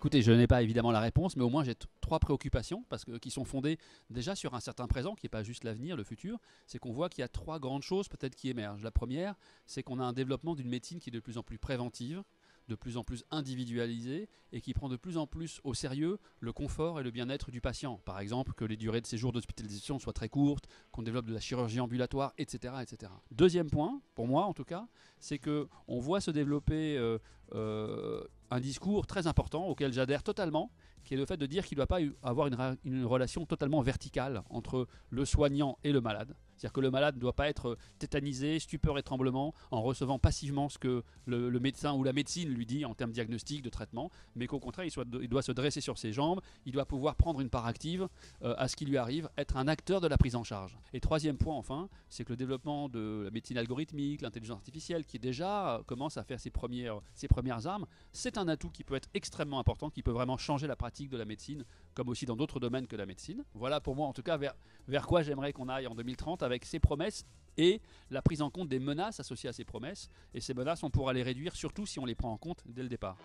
Écoutez, je n'ai pas évidemment la réponse, mais au moins j'ai trois préoccupations qui sont fondées déjà sur un certain présent, qui n'est pas juste l'avenir, le futur. C'est qu'on voit qu'il y a trois grandes choses peut-être qui émergent. La première, c'est qu'on a un développement d'une médecine qui est de plus en plus préventive, de plus en plus individualisée et qui prend de plus en plus au sérieux le confort et le bien-être du patient. Par exemple, que les durées de séjour d'hospitalisation soient très courtes, qu'on développe de la chirurgie ambulatoire, etc., etc. Deuxième point, pour moi en tout cas, c'est qu'on voit se développer un discours très important auquel j'adhère totalement, qui est le fait de dire qu'il ne doit pas avoir une relation totalement verticale entre le soignant et le malade. C'est-à-dire que le malade ne doit pas être tétanisé, stupeur et tremblement en recevant passivement ce que le médecin ou la médecine lui dit en termes diagnostiques, de traitement, mais qu'au contraire, il doit se dresser sur ses jambes, il doit pouvoir prendre une part active à ce qui lui arrive, être un acteur de la prise en charge. Et troisième point enfin, c'est que le développement de la médecine algorithmique, l'intelligence artificielle, qui déjà commence à faire ses premières armes, c'est un atout qui peut être extrêmement important, qui peut vraiment changer la pratique de la médecine, comme aussi dans d'autres domaines que la médecine. Voilà pour moi en tout cas vers quoi j'aimerais qu'on aille en 2030 avec ces promesses et la prise en compte des menaces associées à ces promesses. Et ces menaces, on pourra les réduire surtout si on les prend en compte dès le départ.